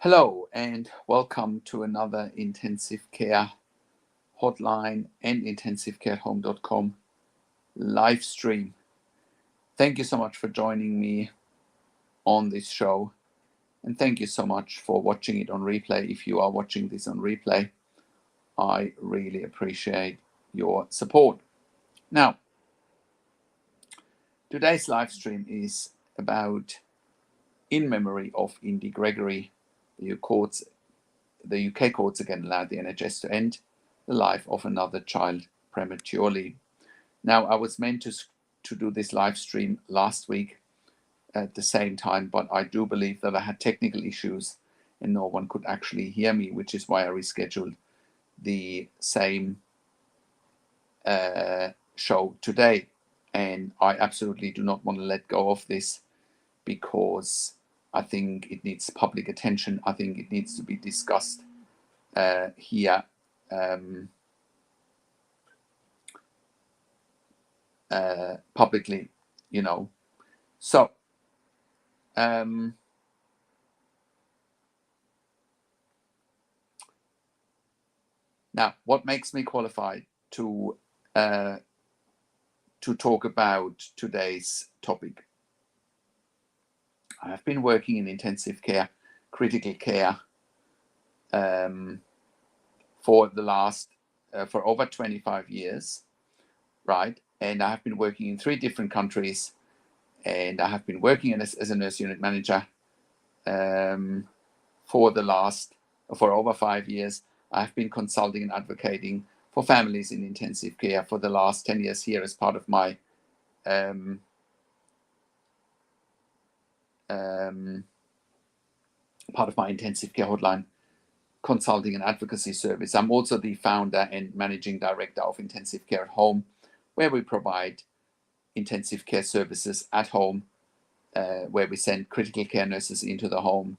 Hello and welcome to another intensive care hotline and intensivecareathome.com live stream. Thank you so much for joining me on this show, and thank you so much for watching it on replay. If you are watching this on replay, I really appreciate your support. Now, today's live stream is about in memory of Indi Gregory. The UK courts again allowed the NHS to end the life of another child prematurely. Now, I was meant to do this live stream last week at the same time, but I do believe that I had technical issues and no one could actually hear me, which is why I rescheduled the same show today. And I absolutely do not want to let go of this because I think it needs public attention. I think it needs to be discussed here publicly, So, now, what makes me qualified to talk about today's topic? I have been working in intensive care, critical care, for over 25 years, right? And I have been working in 3 different countries, and I have been working as a nurse unit manager for over 5 years. I have been consulting and advocating for families in intensive care for the last 10 years here as part of my intensive care hotline consulting and advocacy service. I'm also the founder and managing director of Intensive Care at Home, where we provide intensive care services at home, where we send critical care nurses into the home,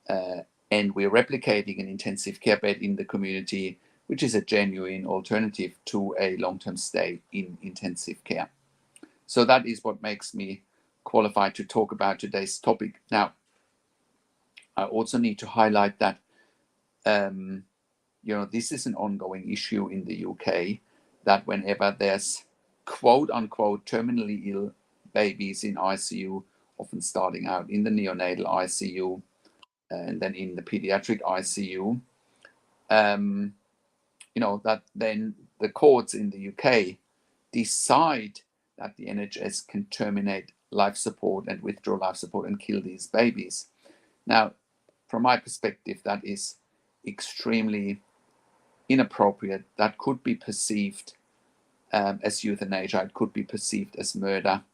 and we're replicating an intensive care bed in the community, which is a genuine alternative to a long-term stay in intensive care. So that is what makes me qualified to talk about today's topic. Now, I also need to highlight that this is an ongoing issue in the UK, that whenever there's quote unquote terminally ill babies in ICU, often starting out in the neonatal ICU and then in the pediatric ICU, that then the courts in the UK decide that the NHS can terminate life support and withdraw life support and kill these babies. Now, from my perspective, that is extremely inappropriate. That could be perceived as euthanasia. It could be perceived as murder,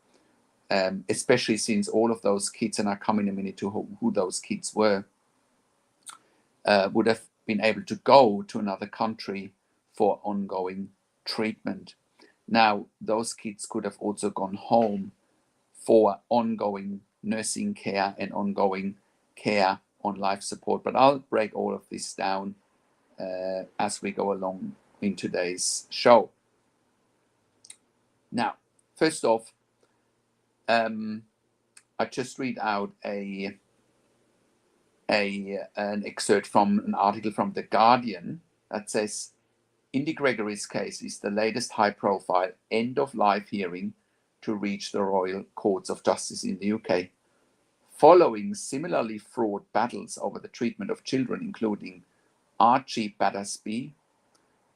especially since all of those kids, and I'll come in a minute to who those kids were, would have been able to go to another country for ongoing treatment. Now, those kids could have also gone home for ongoing nursing care and ongoing care on life support. But I'll break all of this down as we go along in today's show. Now, first off, I just read out an excerpt from an article from The Guardian that says, Indi Gregory's case is the latest high-profile end-of-life hearing to reach the Royal Courts of Justice in the UK, following similarly fraught battles over the treatment of children, including Archie Battersby,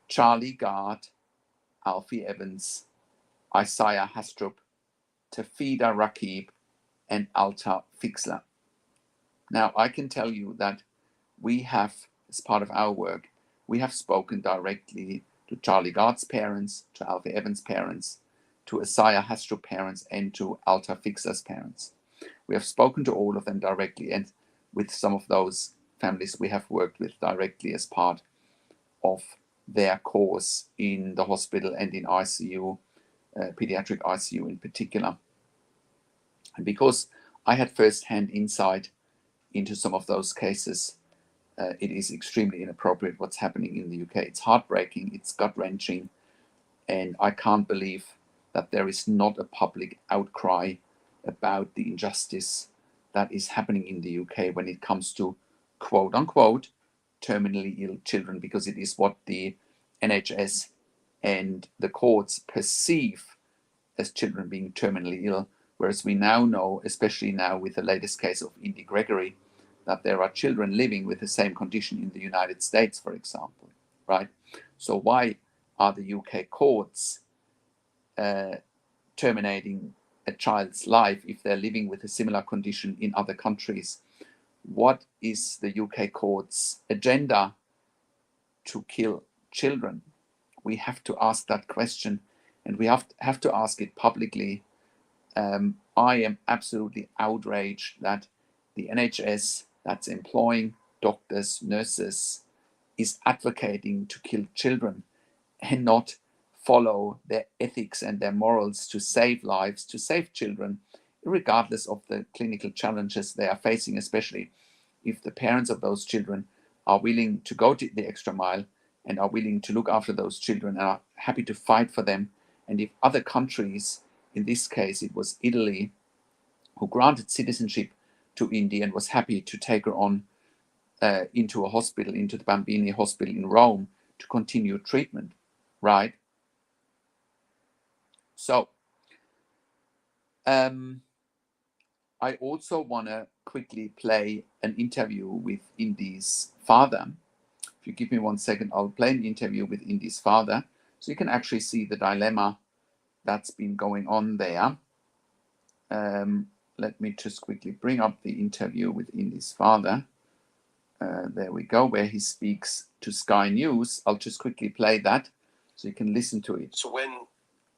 Charlie Gard, Alfie Evans, Isaiah Hastrup, Tafida Rakib, and Alta Fixler. Now, I can tell you that we have, as part of our work, we have spoken directly to Charlie Gard's parents, to Alfie Evans' parents, to Isaiah Hastrup parents, and to Alta Fixler's parents. We have spoken to all of them directly, and with some of those families we have worked with directly as part of their course in the hospital and in ICU, pediatric ICU in particular. And because I had first-hand insight into some of those cases, it is extremely inappropriate what's happening in the UK. It's heartbreaking, it's gut-wrenching, and I can't believe that there is not a public outcry about the injustice that is happening in the UK when it comes to quote unquote terminally ill children, because it is what the NHS and the courts perceive as children being terminally ill, whereas we now know, especially now with the latest case of Indi Gregory, that there are children living with the same condition in the United States, for example, right? So why are the UK courts terminating a child's life if they're living with a similar condition in other countries? What is the UK courts' agenda to kill children? We have to ask that question, and we have to ask it publicly. I am absolutely outraged that the NHS, that's employing doctors, nurses, is advocating to kill children and not follow their ethics and their morals to save lives, to save children, regardless of the clinical challenges they are facing, especially if the parents of those children are willing to go to the extra mile and are willing to look after those children and are happy to fight for them. And if other countries, in this case it was Italy, who granted citizenship to Indi and was happy to take her on into a hospital, into the Bambini Hospital in Rome, to continue treatment, right? So I also want to quickly play an interview with Indi's father. If you give me 1 second, I'll play an interview with Indi's father, so you can actually see the dilemma that's been going on there. Let me just quickly bring up the interview with Indi's father. There we go, where he speaks to Sky News. I'll just quickly play that so you can listen to it. So when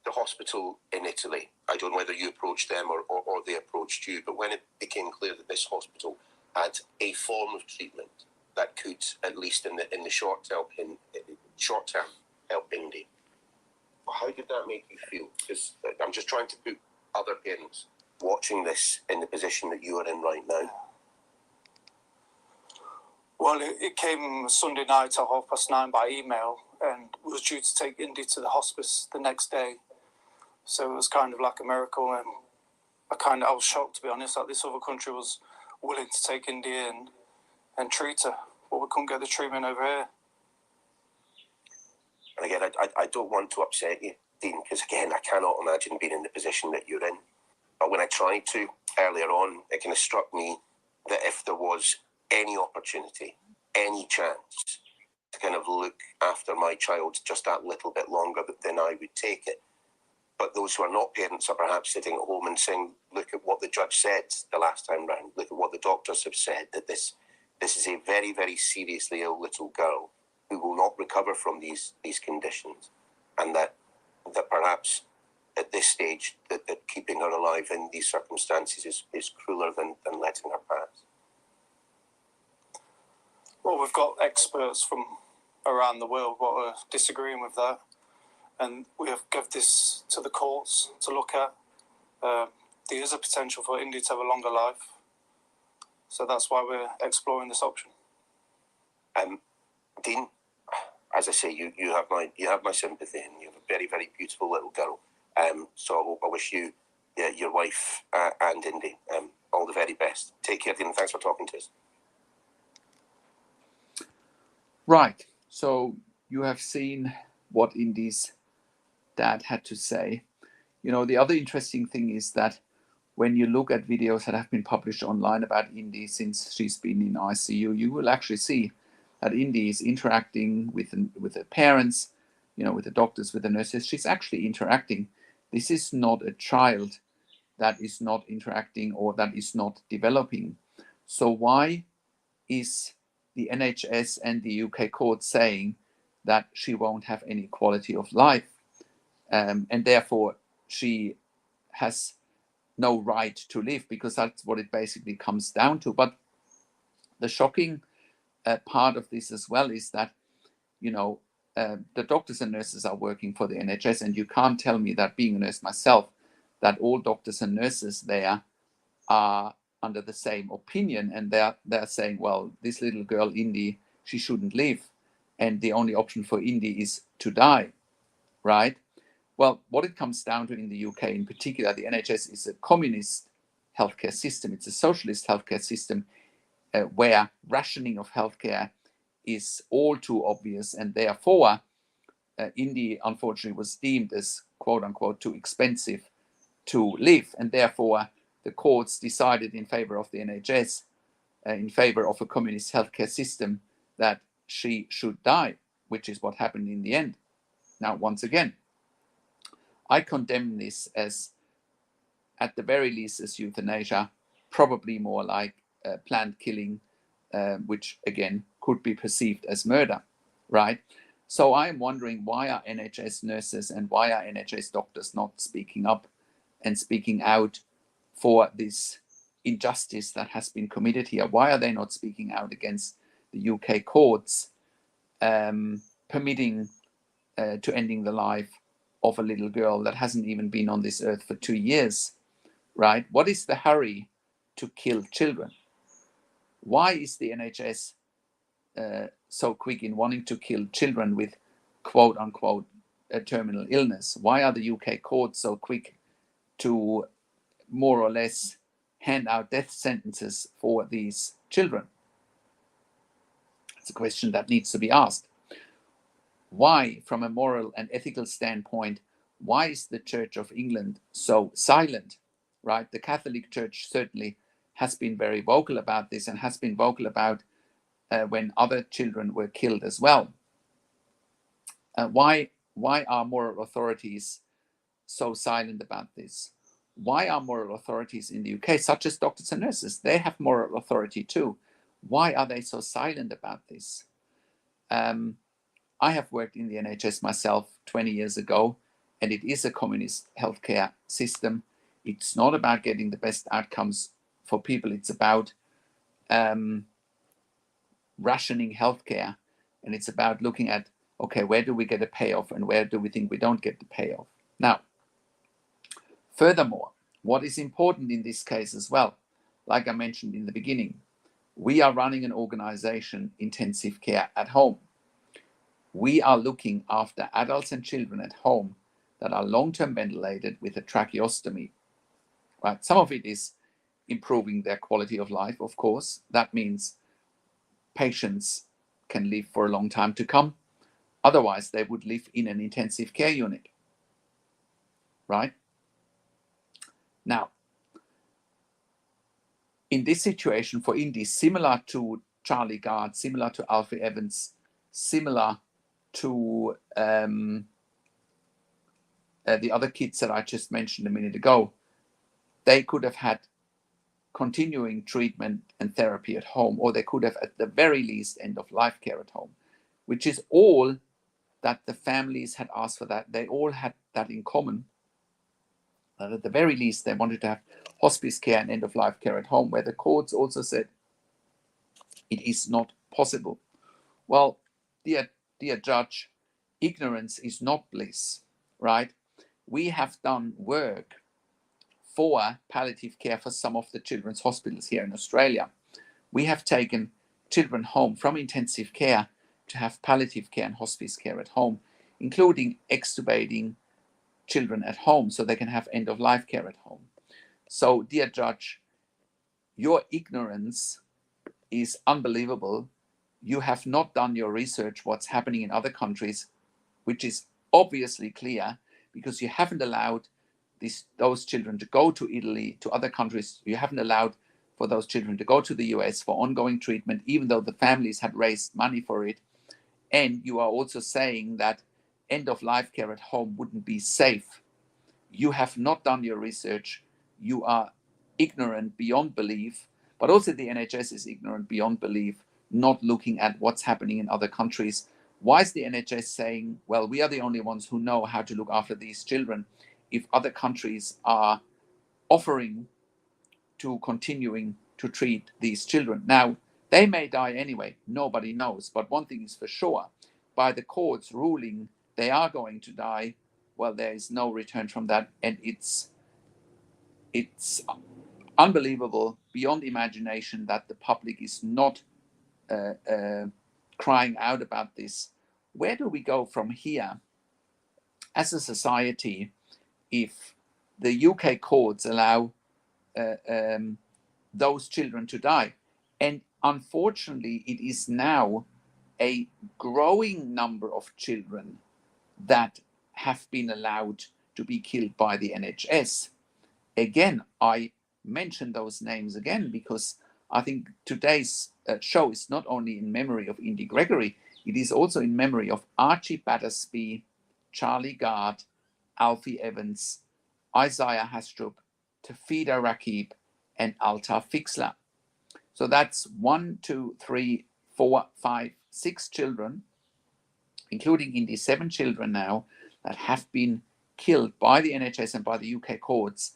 the hospital in Italy, I don't know whether you approached them or they approached you, but when it became clear that this hospital had a form of treatment that could, at least in the short term, help Indi, how did that make you feel? Because I'm just trying to put other parents watching this in the position that you are in right now. Well, it came Sunday night at 9:30 by email, and was due to take Indi to the hospice the next day. So it was kind of like a miracle, and I was shocked, to be honest, that this other country was willing to take Indi in and treat her, but we couldn't get the treatment over here. And again, I don't want to upset you, Dean, because again, I cannot imagine being in the position that you're in. But when I tried to earlier on, it kind of struck me that if there was any opportunity, any chance to kind of look after my child just that little bit longer, then I would take it. But those who are not parents are perhaps sitting at home and saying, look at what the judge said the last time round, look at what the doctors have said, that this is a very, very seriously ill little girl who will not recover from these conditions, and that perhaps at this stage that keeping her alive in these circumstances is crueler than letting her pass. Well, we've got experts from around the world what are disagreeing with that, and we have given this to the courts to look at. There is a potential for Indi to have a longer life, so that's why we're exploring this option. Dean, as I say, you have my sympathy, and you have a very, very beautiful little girl. So I wish you, your wife, and Indi all the very best. Take care, Dean, and thanks for talking to us. Right, so you have seen what Indi's dad had to say. You know, the other interesting thing is that when you look at videos that have been published online about Indi since she's been in ICU, you will actually see that Indi is interacting with the parents, you know, with the doctors, with the nurses. She's actually interacting. This is not a child that is not interacting or that is not developing. So why is the NHS and the UK court saying that she won't have any quality of life, and therefore she has no right to live? Because that's what it basically comes down to. But the shocking part of this as well is that, you know, the doctors and nurses are working for the NHS, and you can't tell me that, being a nurse myself, that all doctors and nurses there are under the same opinion, and they're saying, well, this little girl Indi, she shouldn't live, and the only option for Indi is to die, right? Well, what it comes down to in the UK in particular, the NHS is a communist healthcare system. It's a socialist healthcare system. where rationing of healthcare is all too obvious, and therefore Indi unfortunately was deemed as quote unquote too expensive to live, and therefore the courts decided in favor of the NHS, in favor of a communist healthcare system, that she should die, which is what happened in the end. Now, once again, I condemn this as, at the very least, as euthanasia, probably more like planned killing, which again could be perceived as murder, right? So I'm wondering, why are NHS nurses and why are NHS doctors not speaking up and speaking out for this injustice that has been committed here? Why are they not speaking out against the UK courts permitting to ending the life of a little girl that hasn't even been on this earth for 2 years, right? What is the hurry to kill children? Why is the NHS so quick in wanting to kill children with quote unquote a terminal illness? Why are the UK courts so quick to more or less hand out death sentences for these children? It's a question that needs to be asked. Why, from a moral and ethical standpoint, why is the Church of England so silent, right? The Catholic Church certainly has been very vocal about this and has been vocal about when other children were killed as well. Why are moral authorities so silent about this? Why are moral authorities in the UK, such as doctors and nurses, they have moral authority too? Why are they so silent about this? I have worked in the NHS myself 20 years ago, and it is a communist healthcare system. It's not about getting the best outcomes for people. It's about rationing healthcare, and it's about looking at, okay, where do we get a payoff and where do we think we don't get the payoff? Now, furthermore, what is important in this case as well, like I mentioned in the beginning, we are running an organization, Intensive Care at Home. We are looking after adults and children at home that are long-term ventilated with a tracheostomy, right? Some of it is improving their quality of life, of course. That means patients can live for a long time to come. Otherwise, they would live in an intensive care unit, right? Now, in this situation for Indi, similar to Charlie Gard, similar to Alfie Evans, similar to the other kids that I just mentioned a minute ago, they could have had continuing treatment and therapy at home, or they could have at the very least end of life care at home, which is all that the families had asked for. That they all had that in common, that at the very least they wanted to have hospice care and end of life care at home, where the courts also said it is not possible. Well, dear judge, ignorance is not bliss, right? We have done work for palliative care for some of the children's hospitals here in Australia. We have taken children home from intensive care to have palliative care and hospice care at home, including extubating children at home so they can have end-of-life care at home. So, dear judge, your ignorance is unbelievable. You have not done your research, what's happening in other countries, which is obviously clear, because you haven't allowed those children to go to Italy, to other countries. You haven't allowed for those children to go to the US for ongoing treatment, even though the families had raised money for it. And you are also saying that end-of-life care at home wouldn't be safe. You have not done your research. You are ignorant beyond belief, but also the NHS is ignorant beyond belief, not looking at what's happening in other countries. Why is the NHS saying, well, we are the only ones who know how to look after these children, if other countries are offering to continuing to treat these children? Now, they may die anyway, nobody knows, but one thing is for sure, by the courts ruling they are going to die, well, there is no return from that, and it's unbelievable, beyond imagination, that the public is not crying out about this. Where do we go from here as a society if the UK courts allow those children to die? And unfortunately, it is now a growing number of children that have been allowed to be killed by the NHS. Again, I mention those names again because I think today's show is not only in memory of Indi Gregory, it is also in memory of Archie Battersby, Charlie Gard, Alfie Evans, Isaiah Hastrup, Tafida Rakib, and Altar Fixler. So that's 1, 2, 3, 4, 5, 6 children, including Indi, 7 children now, that have been killed by the NHS and by the UK courts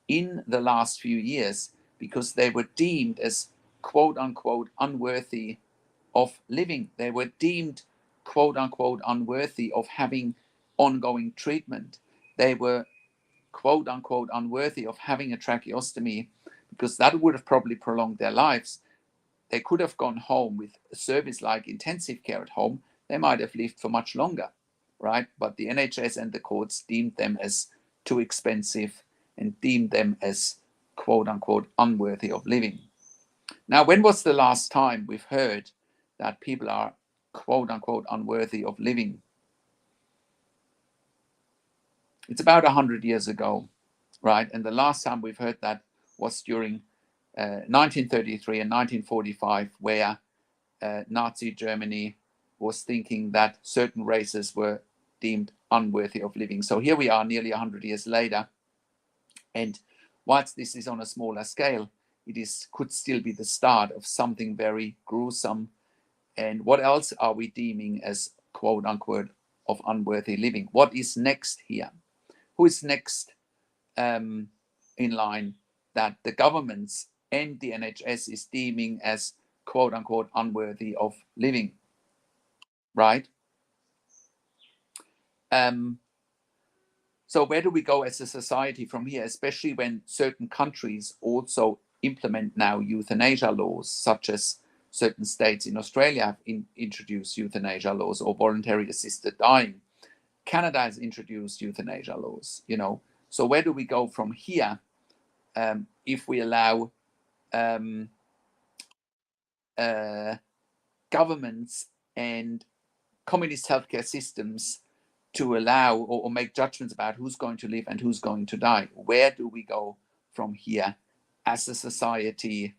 in the last few years because they were deemed as quote unquote unworthy of living. They were deemed quote unquote unworthy of having ongoing treatment. They were quote unquote unworthy of having a tracheostomy because that would have probably prolonged their lives. They could have gone home with a service like intensive care at home. They might have lived for much longer, right? But the NHS and the courts deemed them as too expensive and deemed them as quote unquote unworthy of living. Now, when was the last time we've heard that people are quote unquote unworthy of living? It's about 100 years ago, right? And the last time we've heard that was during 1933 and 1945, where Nazi Germany was thinking that certain races were deemed unworthy of living. So here we are nearly 100 years later. And whilst this is on a smaller scale, could still be the start of something very gruesome. And what else are we deeming as quote unquote of unworthy living? What is next here? Who is next in line that the governments and the NHS is deeming as quote unquote unworthy of living, right? So where do we go as a society from here, especially when certain countries also implement now euthanasia laws, such as certain states in Australia have introduced euthanasia laws or voluntary assisted dying. Canada has introduced euthanasia laws, you know. So where do we go from here if we allow governments and communist healthcare systems to allow or make judgments about who's going to live and who's going to die? Where do we go from here as a society?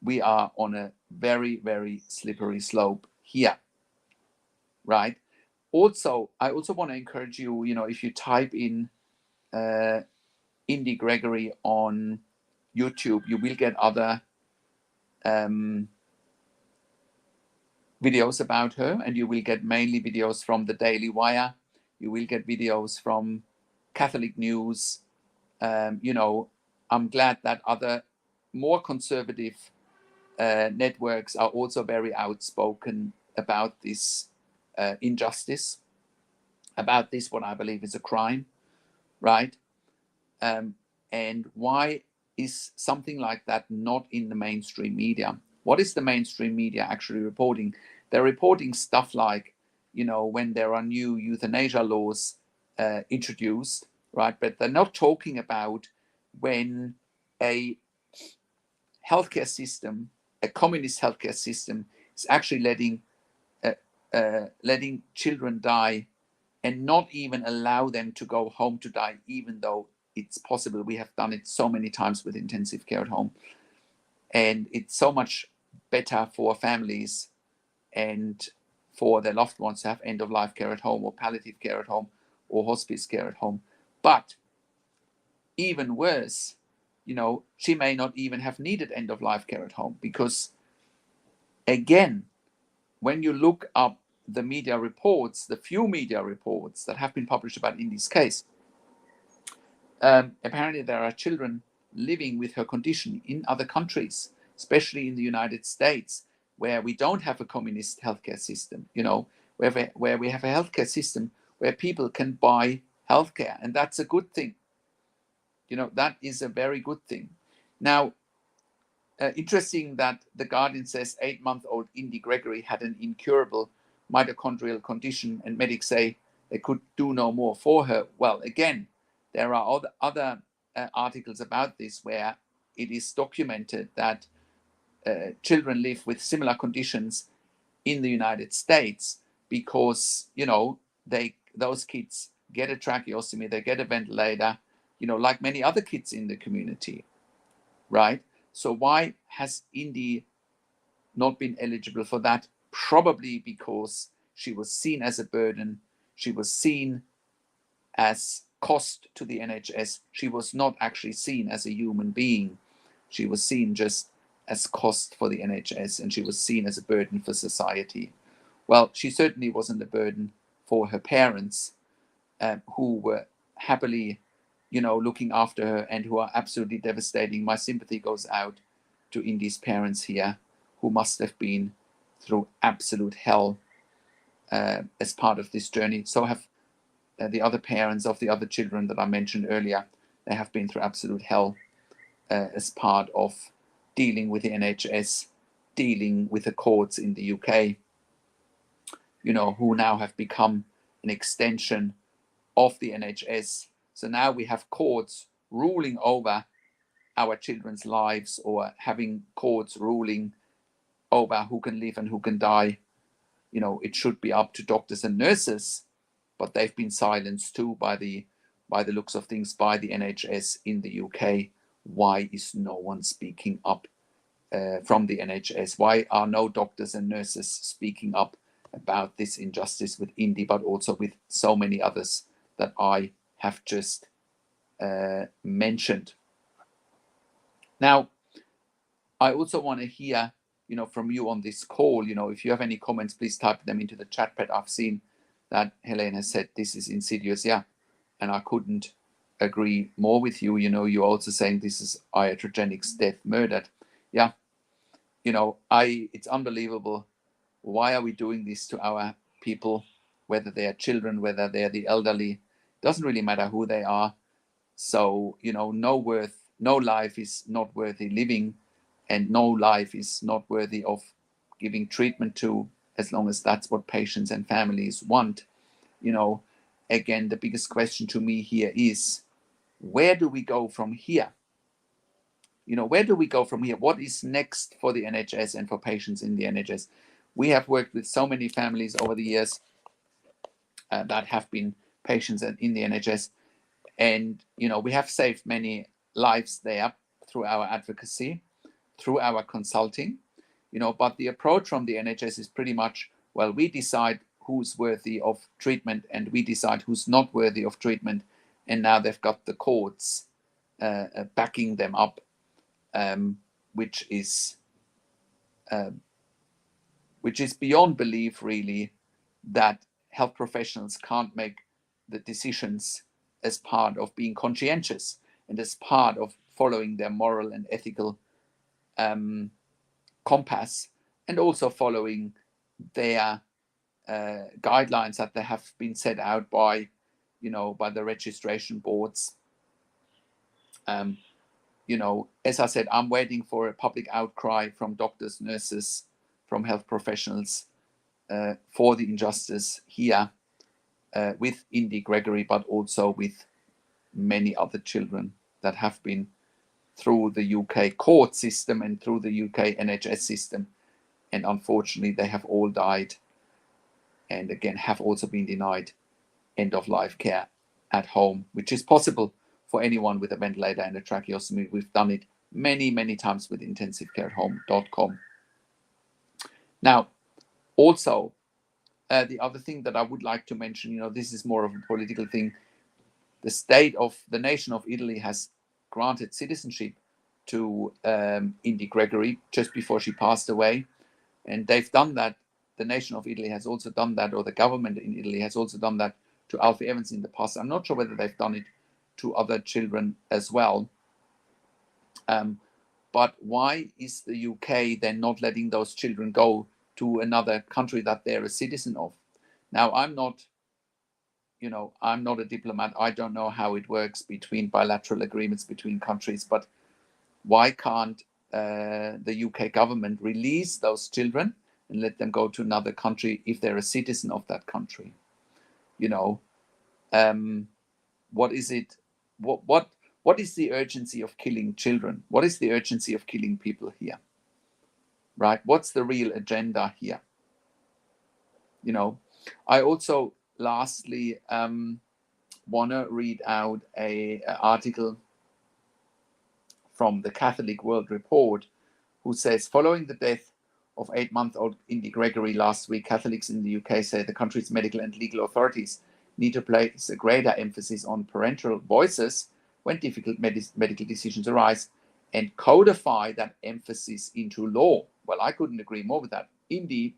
We are on a very, very slippery slope here, right? Also, I also want to encourage you, you know, if you type in Indi Gregory on YouTube, you will get other videos about her, and you will get mainly videos from the Daily Wire. You will get videos from Catholic News. You know, I'm glad that other more conservative networks are also very outspoken about this injustice, about this, what I believe is a crime, right? And why is something like that not in the mainstream media? What is the mainstream media actually reporting? They're reporting stuff like, you know, when there are new euthanasia laws introduced, right? But they're not talking about when a healthcare system, a communist healthcare system, is actually letting children die and not even allow them to go home to die, even though it's possible. We have done it so many times with intensive care at home. And it's so much better for families and for their loved ones to have end-of-life care at home or palliative care at home or hospice care at home. But even worse, you know, she may not even have needed end-of-life care at home because, again, when you look up the media reports, the few media reports that have been published about Indi's case, apparently there are children living with her condition in other countries, especially in the United States, where we don't have a communist healthcare system, you know, where we have a healthcare system where people can buy healthcare, and that's a good thing. You know, that is a very good thing. Now, interesting that The Guardian says 8-month-old Indi Gregory had an incurable mitochondrial condition, and medics say they could do no more for her. Well, again, there are other articles about this where it is documented that children live with similar conditions in the United States, because those kids get a tracheostomy, they get a ventilator, like many other kids in the community, right? So why has Indi not been eligible for that? Probably because she was seen as a burden. She was seen as cost to the NHS. She was not actually seen as a human being. She was seen just as cost for the NHS, and she was seen as a burden for society. Well, she certainly wasn't a burden for her parents, who were happily, looking after her and who are absolutely devastating. My sympathy goes out to Indi's parents here, who must have been through absolute hell as part of this journey. So have the other parents of the other children that I mentioned earlier. They have been through absolute hell as part of dealing with the NHS, dealing with the courts in the UK, who now have become an extension of the NHS. So now we have courts ruling over our children's lives, or having courts ruling over who can live and who can die. It should be up to doctors and nurses, but they've been silenced too by the looks of things by the NHS in the UK. Why is no one speaking up from the NHS? Why are no doctors and nurses speaking up about this injustice with Indi, but also with so many others that I have just mentioned? Now, I also want to hear, from you on this call. If you have any comments, please type them into the chat pad. I've seen that Helene has said this is insidious, yeah, and I couldn't agree more with you. You're also saying this is iatrogenic's death murdered. Yeah, it's unbelievable. Why are we doing this to our people, whether they are children, whether they are the elderly? Doesn't really matter who they are. So, no life is not worthy living, and no life is not worthy of giving treatment to, as long as that's what patients and families want. Again, the biggest question to me here is, where do we go from here? Where do we go from here? What is next for the NHS and for patients in the NHS? We have worked with so many families over the years that have been patients in the NHS, and we have saved many lives there through our advocacy, through our consulting. But the approach from the NHS is pretty much, well, we decide who's worthy of treatment and we decide who's not worthy of treatment, and now they've got the courts backing them up, which is beyond belief, really, that health professionals can't make the decisions as part of being conscientious and as part of following their moral and ethical compass, and also following their guidelines that they have been set out by the registration boards. As I said, I'm waiting for a public outcry from doctors, nurses, from health professionals for the injustice here with Indi Gregory, but also with many other children that have been through the UK court system and through the UK NHS system, and unfortunately they have all died, and again have also been denied end-of-life care at home, which is possible for anyone with a ventilator and a tracheostomy. We've done it many times with intensivecareathome.com. Now, also, the other thing that I would like to mention, this is more of a political thing. The nation of Italy has granted citizenship to Indi Gregory just before she passed away, and they've done that. The nation of Italy has also done that, or the government in Italy has also done that to Alfie Evans in the past. I'm not sure whether they've done it to other children as well. But why is the UK then not letting those children go to another country that they're a citizen of? Now, I'm not a diplomat. I don't know how it works between bilateral agreements between countries, but why can't the UK government release those children and let them go to another country if they're a citizen of that country? What is it? What is the urgency of killing children? What is the urgency of killing people here? right? What's the real agenda here? You know, I also lastly want to read out an article from the Catholic World Report, who says, following the death of 8-month-old Indi Gregory last week, Catholics in the UK say the country's medical and legal authorities need to place a greater emphasis on parental voices when difficult medical decisions arise and codify that emphasis into law. Well, I couldn't agree more with that. Indi,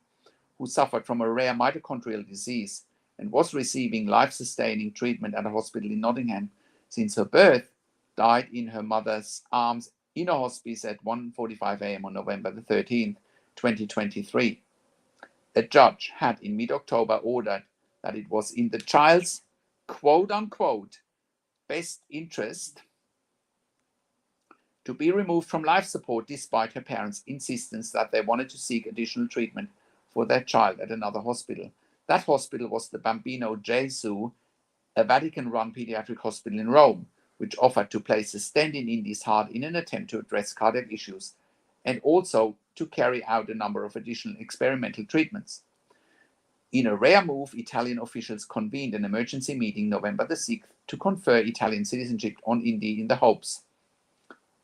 who suffered from a rare mitochondrial disease and was receiving life-sustaining treatment at a hospital in Nottingham since her birth, died in her mother's arms in a hospice at 1:45 a.m. on November the 13th, 2023. A judge had in mid-October ordered that it was in the child's quote-unquote best interest to be removed from life support despite her parents' insistence that they wanted to seek additional treatment for their child at another hospital. That hospital was the Bambino Gesù, a Vatican-run pediatric hospital in Rome, which offered to place a stent in Indi's heart in an attempt to address cardiac issues and also to carry out a number of additional experimental treatments. In a rare move, Italian officials convened an emergency meeting November the 6th to confer Italian citizenship on Indi in the hopes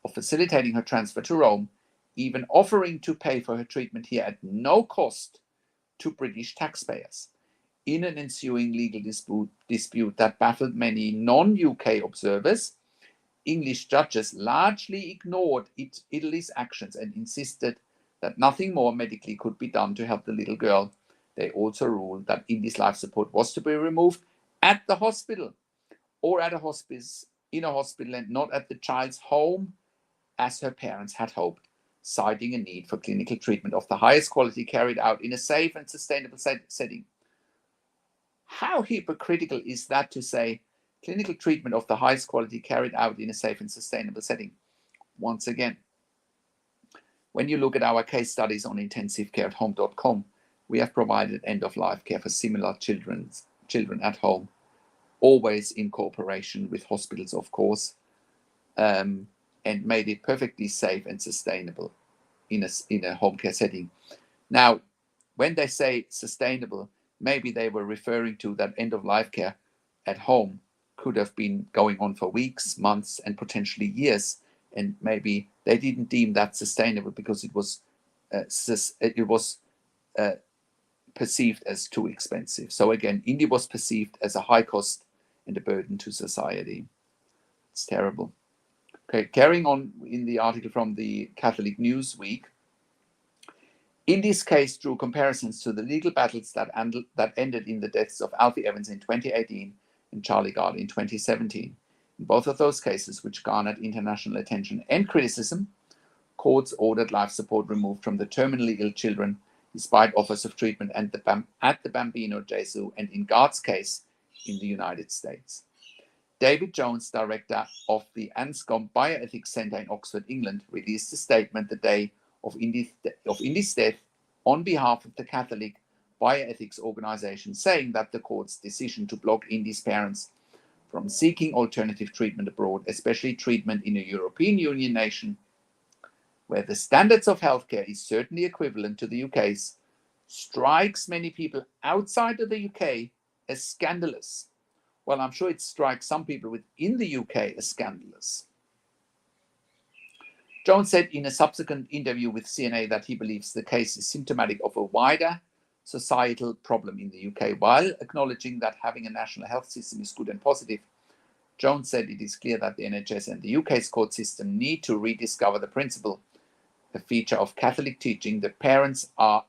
of facilitating her transfer to Rome, even offering to pay for her treatment here at no cost to British taxpayers. In an ensuing legal dispute that baffled many non-UK observers, English judges largely ignored Italy's actions and insisted that nothing more medically could be done to help the little girl. They also ruled that Indi's life support was to be removed at the hospital or at a hospice, in a hospital, and not at the child's home, as her parents had hoped, citing a need for clinical treatment of the highest quality carried out in a safe and sustainable setting. How hypocritical is that to say clinical treatment of the highest quality carried out in a safe and sustainable setting? Once again, when you look at our case studies on intensivecareathome.com, we have provided end-of-life care for similar children at home, always in cooperation with hospitals, of course, and made it perfectly safe and sustainable in a home care setting. Now, when they say sustainable, maybe they were referring to that end-of-life care at home could have been going on for weeks, months, and potentially years, and maybe they didn't deem that sustainable because it was perceived as too expensive. So again, Indi was perceived as a high cost and a burden to society. It's terrible. Okay, carrying on in the article from the Catholic Newsweek, Indi's case drew comparisons to the legal battles that ended in the deaths of Alfie Evans in 2018 and Charlie Gard in 2017. In both of those cases, which garnered international attention and criticism, courts ordered life support removed from the terminally ill children despite offers of treatment at the Bambino Gesù, and in Gard's case, in the United States. David Jones, director of the Anscombe Bioethics Centre in Oxford, England, released a statement the day of Indi's death on behalf of the Catholic Bioethics Organisation, saying that the court's decision to block Indi's parents from seeking alternative treatment abroad, especially treatment in a European Union nation where the standards of healthcare is certainly equivalent to the UK's, strikes many people outside of the UK as scandalous. Well, I'm sure it strikes some people within the UK as scandalous. Jones said in a subsequent interview with CNA that he believes the case is symptomatic of a wider societal problem in the UK. While acknowledging that having a national health system is good and positive, Jones said it is clear that the NHS and the UK's court system need to rediscover the principle, a feature of Catholic teaching, that parents are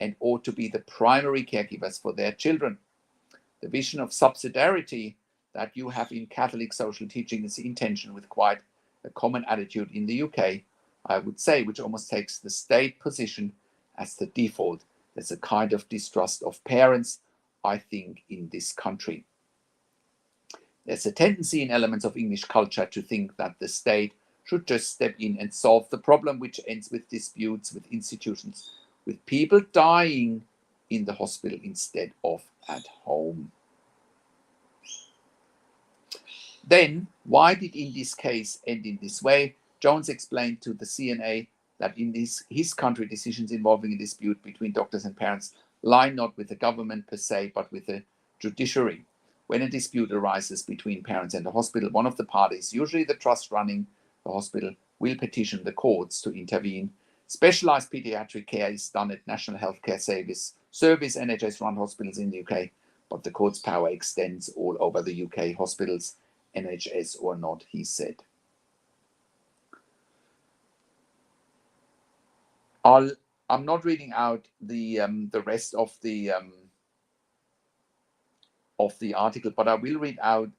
and ought to be the primary caregivers for their children. The vision of subsidiarity that you have in Catholic social teaching is in tension with quite a common attitude in the UK, I would say, which almost takes the state position as the default. There's a kind of distrust of parents, I think, in this country. There's a tendency in elements of English culture to think that the state should just step in and solve the problem, which ends with disputes with institutions, with people dying in the hospital instead of at home. Then, why did Indi's case end in this way? Jones explained to the CNA that in his country, decisions involving a dispute between doctors and parents lie not with the government per se, but with the judiciary. When a dispute arises between parents and the hospital, one of the parties, usually the trust running the hospital, will petition the courts to intervene. Specialized pediatric care is done at National Healthcare Service NHS-run hospitals in the UK, but the court's power extends all over the UK hospitals, NHS or not, he said. I'm not reading out the rest of the article, but I will read out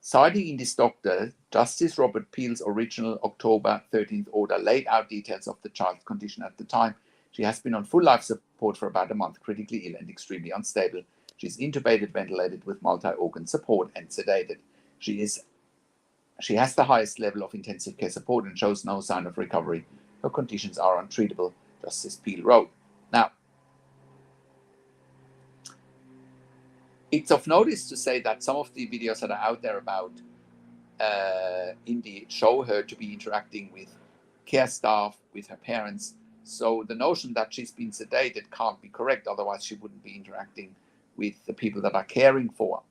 citing in this doctor, Justice Robert Peel's original October 13th order laid out details of the child's condition at the time. She has been on full life support for about a month, critically ill and extremely unstable. She is intubated, ventilated with multi-organ support and sedated. She has the highest level of intensive care support and shows no sign of recovery. Her conditions are untreatable, Justice Peel wrote. Now, it's of notice to say that some of the videos that are out there about Indi show her to be interacting with care staff, with her parents. So the notion that she's been sedated can't be correct, otherwise she wouldn't be interacting with the people that are caring for her.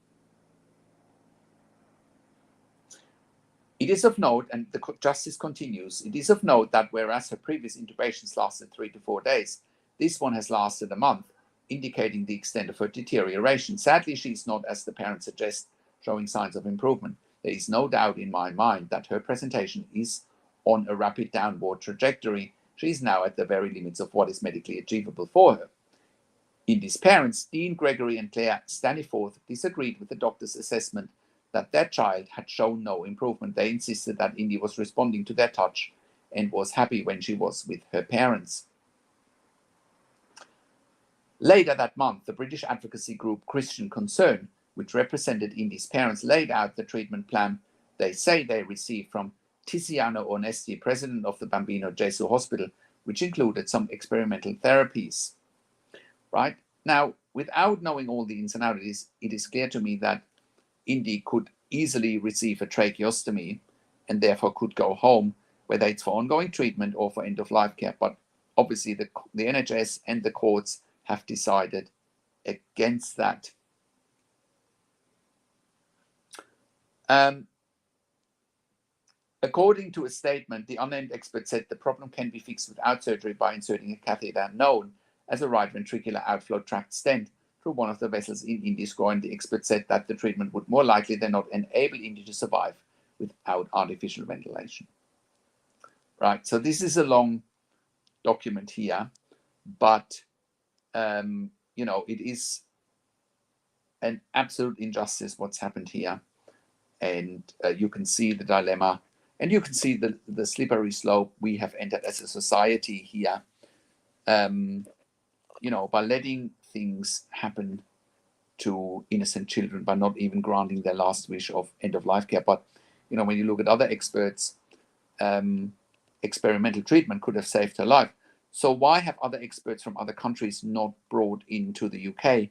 It is of note, and the justice continues, it is of note that whereas her previous intubations lasted 3 to 4 days, this one has lasted a month, indicating the extent of her deterioration. Sadly, she is not, as the parents suggest, showing signs of improvement. There is no doubt in my mind that her presentation is on a rapid downward trajectory. She is now at the very limits of what is medically achievable for her. Indi's parents, Dean Gregory and Claire Staniforth, disagreed with the doctor's assessment that their child had shown no improvement. They insisted that Indi was responding to their touch and was happy when she was with her parents. Later that month, the British advocacy group Christian Concern, which represented Indi's parents, laid out the treatment plan they say they received from Tiziano Onesti, president of the Bambino Gesù Hospital, which included some experimental therapies. Right? Now, without knowing all the ins and outs, it is clear to me that Indi could easily receive a tracheostomy and therefore could go home, whether it's for ongoing treatment or for end-of-life care. But obviously the NHS and the courts have decided against that. According to a statement, the unnamed expert said the problem can be fixed without surgery by inserting a catheter known as a right ventricular outflow tract stent through one of the vessels in Indi's groin. The expert said that the treatment would more likely than not enable Indi to survive without artificial ventilation. Right, so this is a long document here, but you know, it is an absolute injustice what's happened here, and you can see the dilemma, and you can see the slippery slope we have entered as a society here. You know, by letting things happen to innocent children, by not even granting their last wish of end-of-life care. But you know, when you look at other experts, experimental treatment could have saved her life. So why have other experts from other countries not brought into the UK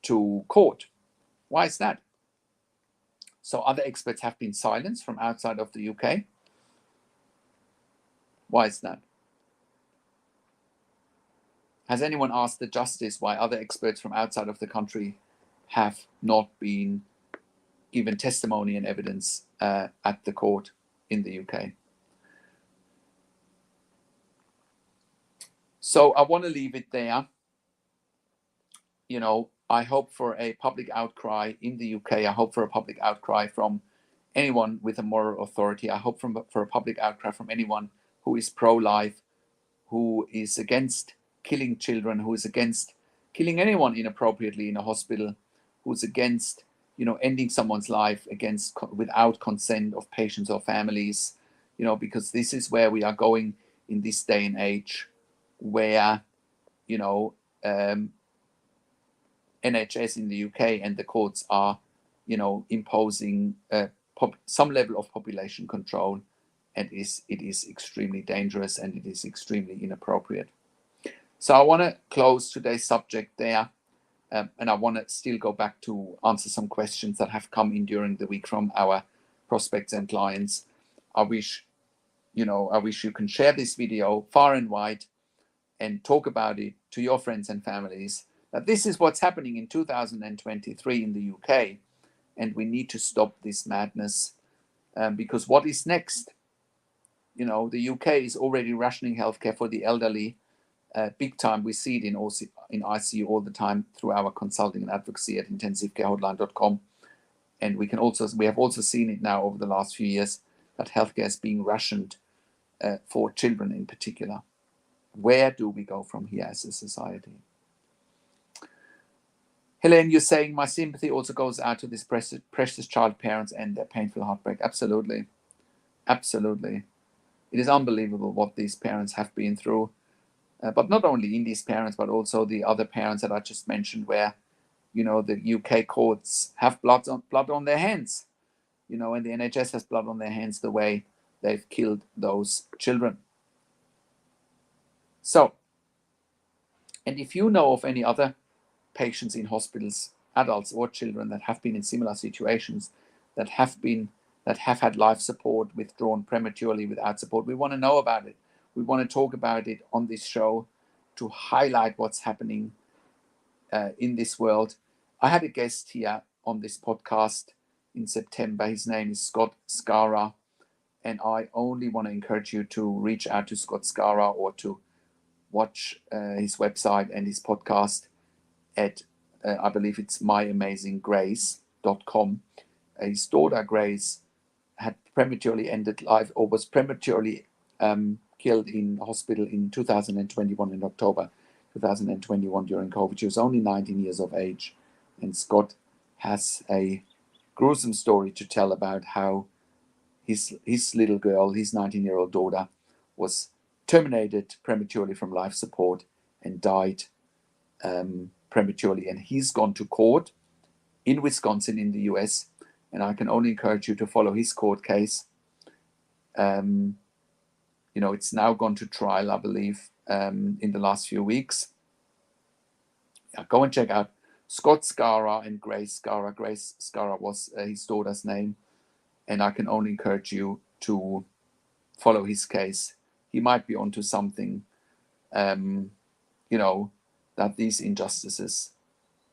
to court? Why is that? So other experts have been silenced from outside of the UK. Why is that? Has anyone asked the justice why other experts from outside of the country have not been given testimony and evidence at the court in the UK? So I want to leave it there. You know, I hope for a public outcry in the UK. I hope for a public outcry from anyone with a moral authority. I hope for a public outcry from anyone who is pro-life, who is against killing children, who is against killing anyone inappropriately in a hospital, who's against, you know, ending someone's life without consent of patients or families, you know, because this is where we are going in this day and age, where, you know, NHS in the UK and the courts are, you know, imposing some level of population control, and it is extremely dangerous and it is extremely inappropriate. So I want to close today's subject there, and I want to still go back to answer some questions that have come in during the week from our prospects and clients. I wish you can share this video far and wide and talk about it to your friends and families, that this is what's happening in 2023 in the UK, and we need to stop this madness, because what is next? The UK is already rationing healthcare for the elderly big time. We see it in ICU all the time through our consulting and advocacy at intensivecarehotline.com. And we have also seen it now over the last few years that healthcare is being rationed for children in particular. Where do we go from here as a society? Helene, you're saying my sympathy also goes out to these precious child parents and their painful heartbreak. Absolutely. Absolutely. It is unbelievable what these parents have been through. But not only Indi's parents, but also the other parents that I just mentioned, where, the UK courts have blood on their hands, and the NHS has blood on their hands the way they've killed those children. So, and if you know of any other patients in hospitals, adults or children, that have been in similar situations, that have had life support withdrawn prematurely without support, we want to know about it. We want to talk about it on this show to highlight what's happening in this world. I had a guest here on this podcast in September. His name is Scott Scara, and I only want to encourage you to reach out to Scott Scara or to watch his website and his podcast at, I believe it's myamazinggrace.com. His daughter Grace had prematurely ended life, or was prematurely killed in hospital in 2021, in October 2021 during COVID. She was only 19 years of age. And Scott has a gruesome story to tell about how his little girl, his 19-year-old daughter, was terminated prematurely from life support and died prematurely. And he's gone to court in Wisconsin in the US, and I can only encourage you to follow his court case. It's now gone to trial, I believe, in the last few weeks. Yeah, go and check out Scott Scara and Grace Scara. Grace Scara was his daughter's name, and I can only encourage you to follow his case. He might be onto something, that these injustices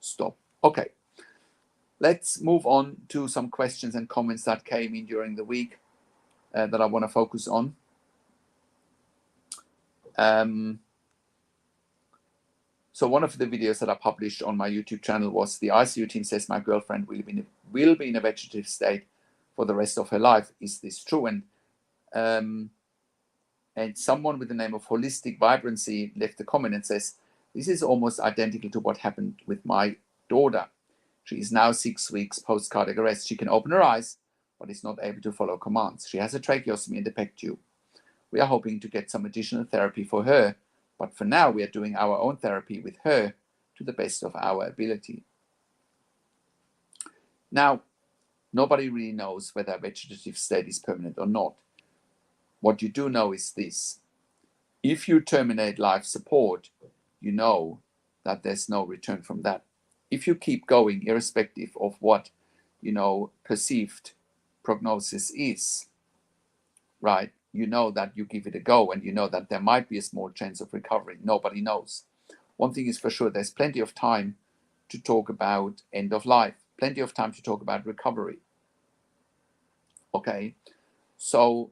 stop. Okay, let's move on to some questions and comments that came in during the week that I want to focus on. So one of the videos that I published on my YouTube channel was, the ICU team says my girlfriend will be in a vegetative state for the rest of her life. Is this true? And someone with the name of Holistic Vibrancy left a comment and says, this is almost identical to what happened with my daughter. She is now 6 weeks post cardiac arrest. She can open her eyes, but is not able to follow commands. She has a tracheostomy and a PEG tube. We are hoping to get some additional therapy for her, but for now we are doing our own therapy with her to the best of our ability. Now, nobody really knows whether a vegetative state is permanent or not. What you do know is this: if you terminate life support, you know that there's no return from that. If you keep going, irrespective of what, perceived prognosis is, right? You know that you give it a go, and you know that there might be a small chance of recovery. Nobody knows. One thing is for sure, there's plenty of time to talk about end of life, plenty of time to talk about recovery. Okay, so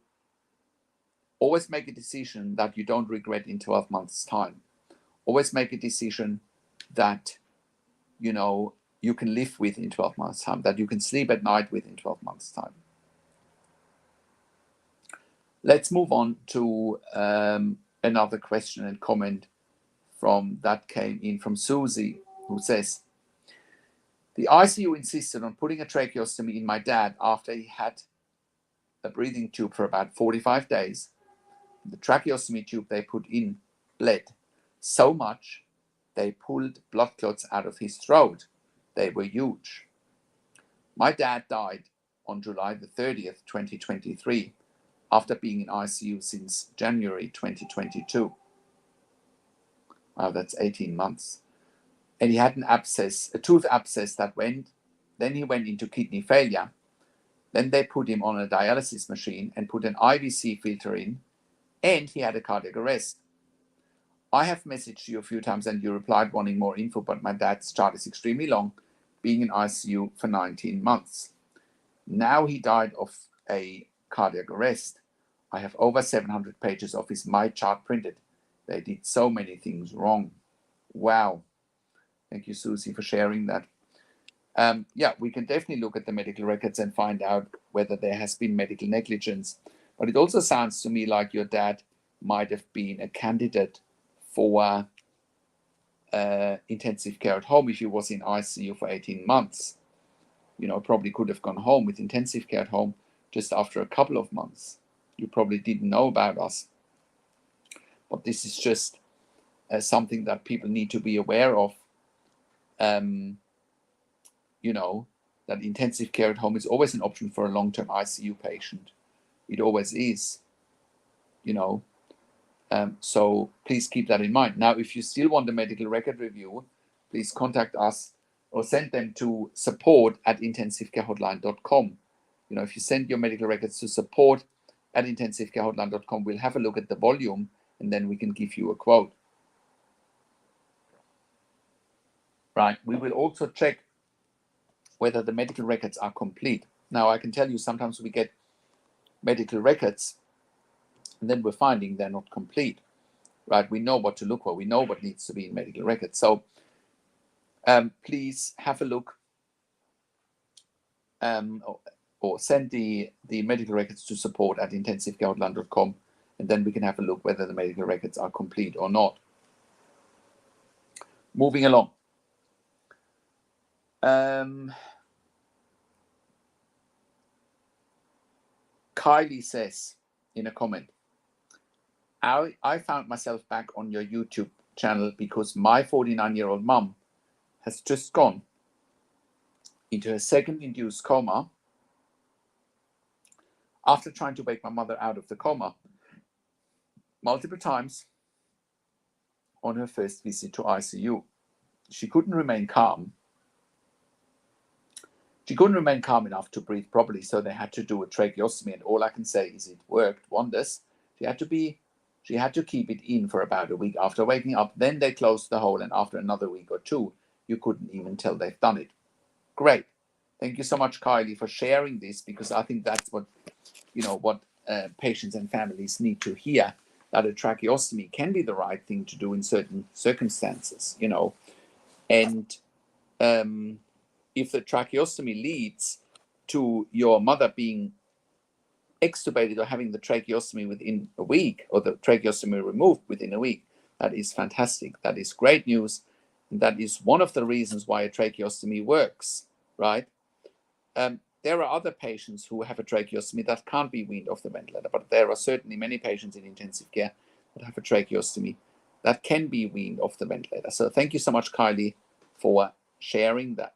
always make a decision that you don't regret in 12 months' time. Always make a decision that, you can live with in 12 months' time, that you can sleep at night with in 12 months' time. Let's move on to another question and comment that came in from Susie, who says, the ICU insisted on putting a tracheostomy in my dad after he had a breathing tube for about 45 days. The tracheostomy tube they put in bled so much they pulled blood clots out of his throat. They were huge. My dad died on July the 30th, 2023, after being in ICU since January 2022. Wow, that's 18 months. And he had a tooth abscess that went, then he went into kidney failure. Then they put him on a dialysis machine and put an IVC filter in, and he had a cardiac arrest. I have messaged you a few times and you replied wanting more info, but my dad's chart is extremely long, being in ICU for 19 months. Now he died of a cardiac arrest. I have over 700 pages of his My chart printed. They did so many things wrong. Wow. Thank you, Susie, for sharing that. Yeah, we can definitely look at the medical records and find out whether there has been medical negligence. But it also sounds to me like your dad might have been a candidate for intensive care at home if he was in ICU for 18 months. You know, probably could have gone home with intensive care at home just after a couple of months. You probably didn't know about us. But this is just something that people need to be aware of. You know, that intensive care at home is always an option for a long-term ICU patient. It always is, you know. So please keep that in mind. Now, if you still want a medical record review, please contact us or send them to support@intensivecarehotline.com. You know, if you send your medical records to support@intensivecarehotline.com, we'll have a look at the volume and then we can give you a quote. Right. We will also check whether the medical records are complete. Now, I can tell you sometimes we get medical records and then we're finding they're not complete. Right? We know what to look for. We know what needs to be in medical records. So please have a look or send the medical records to support@intensivecarehotline.com and then we can have a look whether the medical records are complete or not. Moving along. Kylie says in a comment, I found myself back on your YouTube channel because my 49-year-old mum has just gone into a second induced coma after trying to wake my mother out of the coma multiple times on her first visit to ICU. She couldn't remain calm. She couldn't remain calm enough to breathe properly, so they had to do a tracheostomy, and all I can say is it worked wonders. She had to keep it in for about a week after waking up. Then they closed the hole, and after another week or two, you couldn't even tell they've done it. Great. Thank you so much, Kylie, for sharing this, because I think that's what, you know, what patients and families need to hear, that a tracheostomy can be the right thing to do in certain circumstances, you know. And if the tracheostomy leads to your mother being extubated or having the tracheostomy within a week, or the tracheostomy removed within a week, that is fantastic. That is great news. And that is one of the reasons why a tracheostomy works, right? There are other patients who have a tracheostomy that can't be weaned off the ventilator, but there are certainly many patients in intensive care that have a tracheostomy that can be weaned off the ventilator. So thank you so much, Kylie, for sharing that.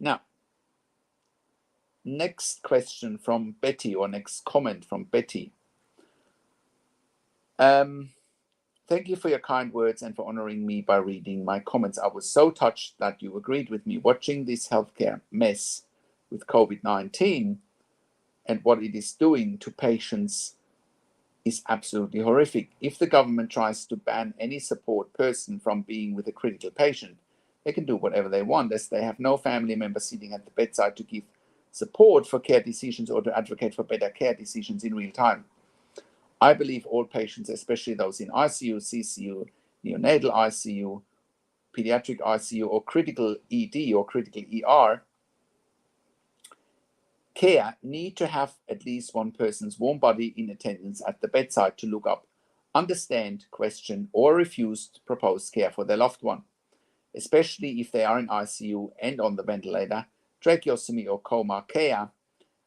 Now, next question from Betty, or next comment from Betty. Thank you for your kind words and for honoring me by reading my comments. I was so touched that you agreed with me. Watching this healthcare mess with COVID-19 and what it is doing to patients is absolutely horrific. If the government tries to ban any support person from being with a critical patient, they can do whatever they want, as they have no family member sitting at the bedside to give support for care decisions or to advocate for better care decisions in real time. I believe all patients, especially those in ICU, CCU, neonatal ICU, pediatric ICU, or critical ED or critical ER care, need to have at least one person's warm body in attendance at the bedside to look up, understand, question, or refuse proposed care for their loved one, especially if they are in ICU and on the ventilator, tracheostomy or coma care,